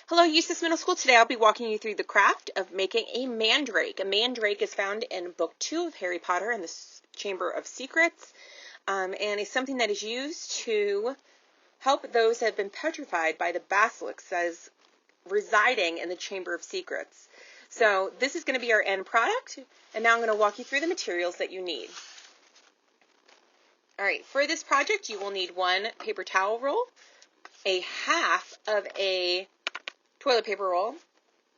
Hello, Eustis Middle School. Today I'll be walking you through the craft of making a mandrake. A mandrake is found in Book 2 of Harry Potter and the Chamber of Secrets, and is something that is used to help those that have been petrified by the basilisks that is residing in the Chamber of Secrets. So this is going to be our end product, and now I'm going to walk you through the materials that you need. Alright, for this project you will need one paper towel roll, a half of a toilet paper roll,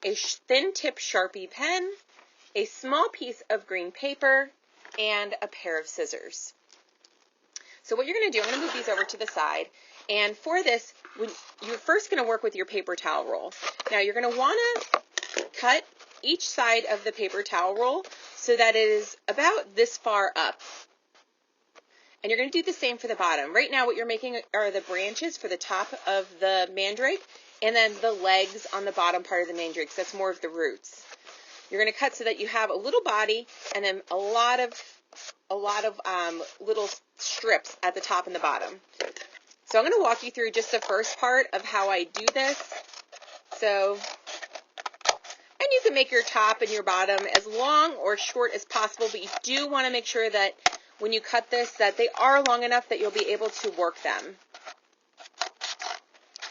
a thin tip Sharpie pen, a small piece of green paper, and a pair of scissors. So what you're going to do, I'm going to move these over to the side, and for this, you're first going to work with your paper towel roll. Now you're going to want to cut each side of the paper towel roll so that it is about this far up. And you're going to do the same for the bottom. Right now what you're making are the branches for the top of the mandrake, and then the legs on the bottom part of the mandrake. So that's more of the roots. You're going to cut so that you have a little body and then a lot of little strips at the top and the bottom. So I'm going to walk you through just the first part of how I do this. So, and you can make your top and your bottom as long or short as possible, but you do want to make sure that when you cut this that they are long enough that you'll be able to work them.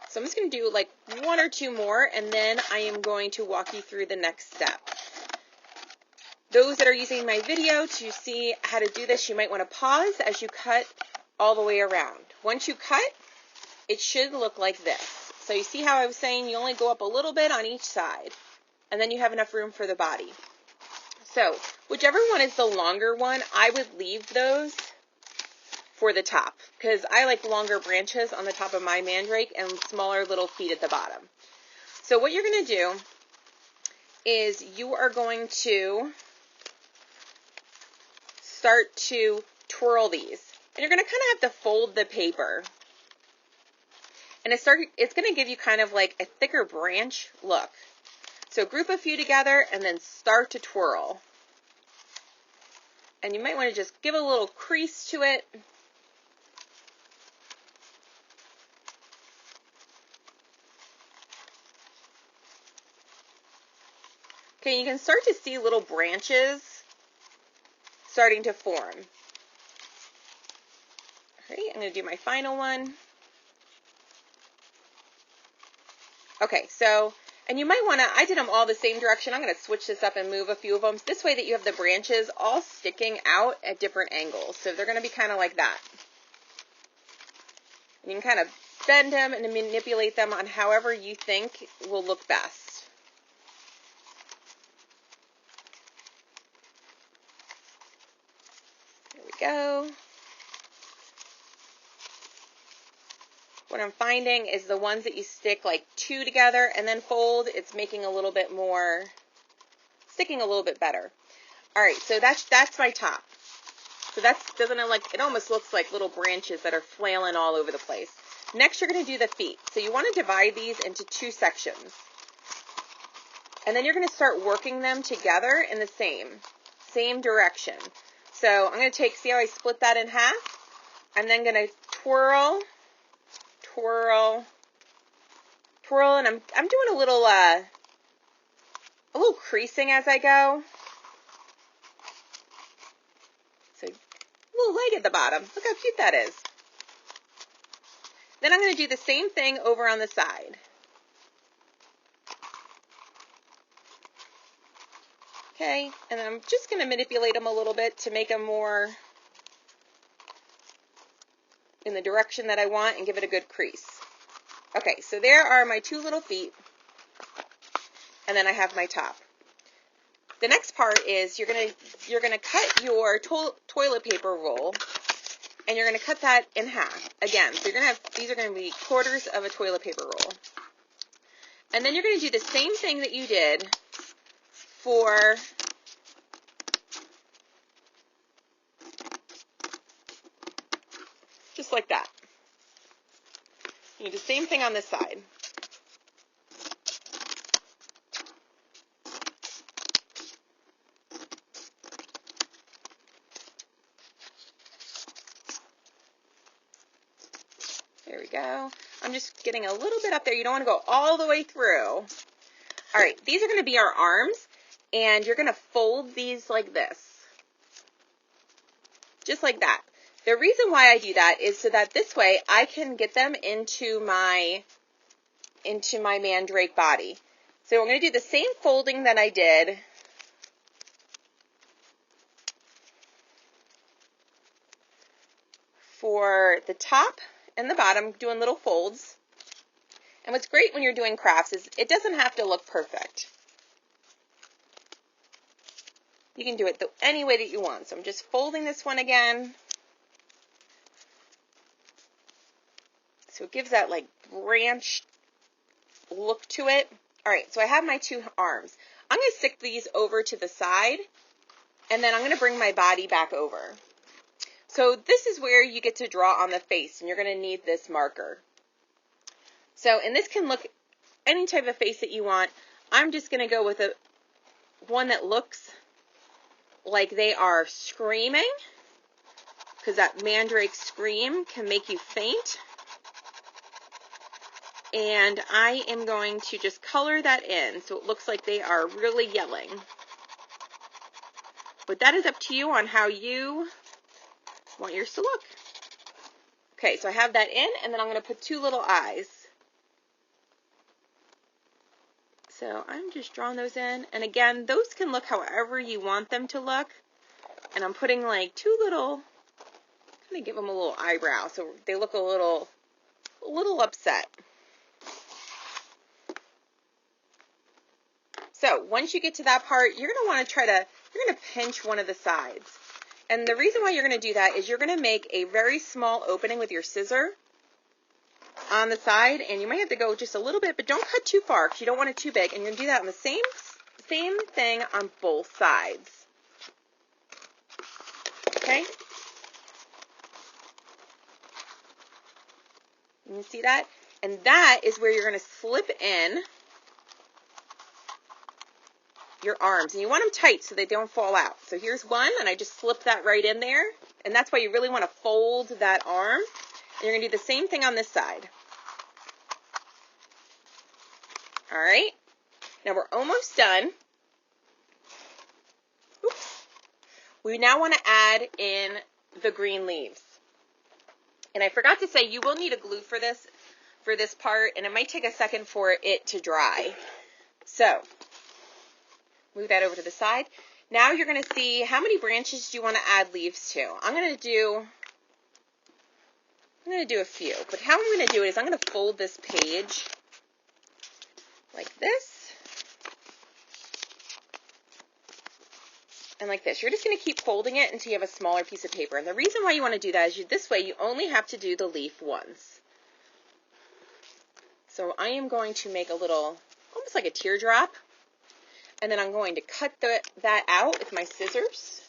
So I'm just going to do like one or two more, and then I am going to walk you through the next step. Those that are using my video to see how to do this, you might want to pause as you cut all the way around. Once you cut, it should look like this. So you see how I was saying you only go up a little bit on each side, and then you have enough room for the body. So whichever one is the longer one, I would leave those for the top, because I like longer branches on the top of my mandrake and smaller little feet at the bottom. So what you're going to do is you are going to start to twirl these. And you're going to kind of have to fold the paper. And it's going to give you kind of like a thicker branch look. So group a few together and then start to twirl. And you might want to just give a little crease to it. Okay, you can start to see little branches starting to form. Alright, I'm going to do my final one. Okay, so, and you might want to, I did them all the same direction. I'm going to switch this up and move a few of them. This way that you have the branches all sticking out at different angles. So they're going to be kind of like that. And you can kind of bend them and manipulate them on however you think will look best. There we go. What I'm finding is the ones that you stick like two together and then fold, it's making a little bit more, sticking a little bit better. Alright, so that's my top. So doesn't it like, it almost looks like little branches that are flailing all over the place. Next you're going to do the feet. So you want to divide these into two sections. And then you're going to start working them together in the same direction. So I'm going to see how I split that in half? I'm then going to twirl, and I'm doing a little creasing as I go. So a little leg at the bottom. Look how cute that is. Then I'm going to do the same thing over on the side. Okay, and I'm just going to manipulate them a little bit to make them more in the direction that I want and give it a good crease. Okay, so there are my two little feet, and then I have my top. The next part is you're gonna cut your toilet paper roll, and you're gonna cut that in half again. So these are gonna be quarters of a toilet paper roll, and then you're gonna do the same thing that you did for just like that. You do the same thing on this side. There we go. I'm just getting a little bit up there. You don't want to go all the way through. All right, these are going to be our arms, and you're going to fold these like this. Just like that. The reason why I do that is so that this way I can get them into my Mandrake body. So I'm going to do the same folding that I did for the top and the bottom, doing little folds. And what's great when you're doing crafts is it doesn't have to look perfect. You can do it any way that you want. So I'm just folding this one again. So it gives that like branch look to it. All right, so I have my two arms. I'm going to stick these over to the side, and then I'm going to bring my body back over. So this is where you get to draw on the face, and you're going to need this marker. So, and this can look any type of face that you want. I'm just going to go with one that looks like they are screaming, because that Mandrake scream can make you faint. And I am going to just color that in so it looks like they are really yelling. But that is up to you on how you want yours to look. Okay, so I have that in, and then I'm going to put two little eyes. So I'm just drawing those in. And again, those can look however you want them to look. And I'm putting like two little, kind of give them a little eyebrow so they look a little upset. So once you get to that part, you're going to want to you're going to pinch one of the sides. And the reason why you're going to do that is you're going to make a very small opening with your scissor on the side. And you might have to go just a little bit, but don't cut too far because you don't want it too big. And you're going to do that on the same thing on both sides. Okay? You see that? And that is where you're going to slip in your arms, and you want them tight so they don't fall out. So here's one, and I just slipped that right in there, and that's why you really want to fold that arm. And you're going to do the same thing on this side. All right, now we're almost done. Oops. We now want to add in the green leaves. And I forgot to say, you will need a glue for this part, and it might take a second for it to dry. So move that over to the side. Now you're going to see how many branches do you want to add leaves to. I'm going to do a few, but how I'm going to do it is I'm going to fold this page like this and like this. You're just going to keep folding it until you have a smaller piece of paper. And the reason why you want to do that is this way you only have to do the leaf once. So I am going to make a little, almost like a teardrop. And then I'm going to cut that out with my scissors.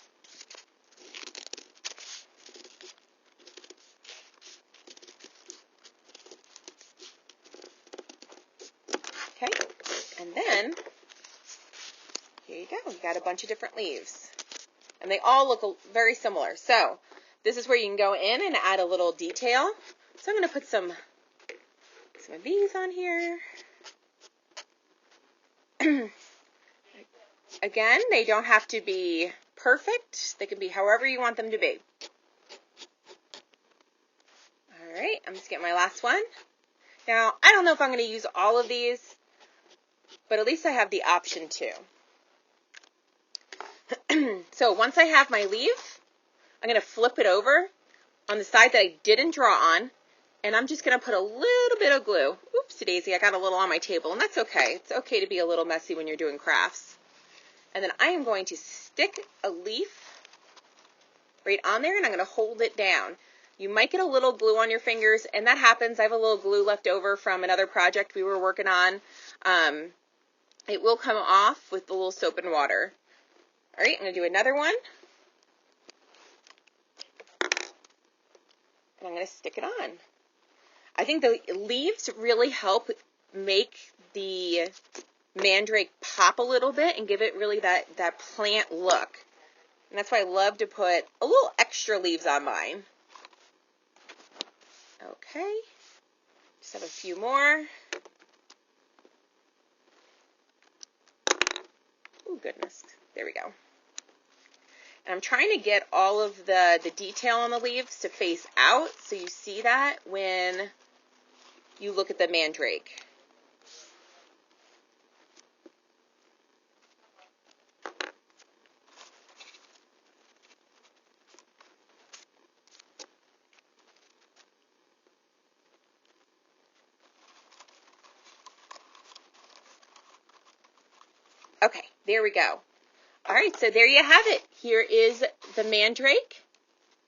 Okay, and then, here you go. You got a bunch of different leaves. And they all look very similar. So, this is where you can go in and add a little detail. So I'm going to put some of these on here. Again, they don't have to be perfect. They can be however you want them to be. All right, I'm just getting my last one. Now, I don't know if I'm going to use all of these, but at least I have the option to. So once I have my leaf, I'm going to flip it over on the side that I didn't draw on, and I'm just going to put a little bit of glue. Oopsie daisy, I got a little on my table, and that's okay. It's okay to be a little messy when you're doing crafts. And then I am going to stick a leaf right on there, and I'm going to hold it down. You might get a little glue on your fingers, and that happens. I have a little glue left over from another project we were working on. It will come off with a little soap and water. All right, I'm going to do another one. And I'm going to stick it on. I think the leaves really help make the Mandrake pop a little bit and give it really that plant look. And that's why I love to put a little extra leaves on mine. Okay. Just have a few more. Oh, goodness. There we go. And I'm trying to get all of the detail on the leaves to face out so you see that when you look at the mandrake. Okay, there we go. All right, so there you have it. Here is the mandrake.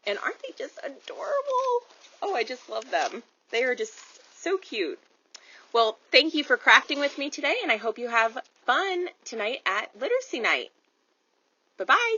And aren't they just adorable? Oh, I just love them. They are just so cute. Well, thank you for crafting with me today, and I hope you have fun tonight at Literacy Night. Bye-bye.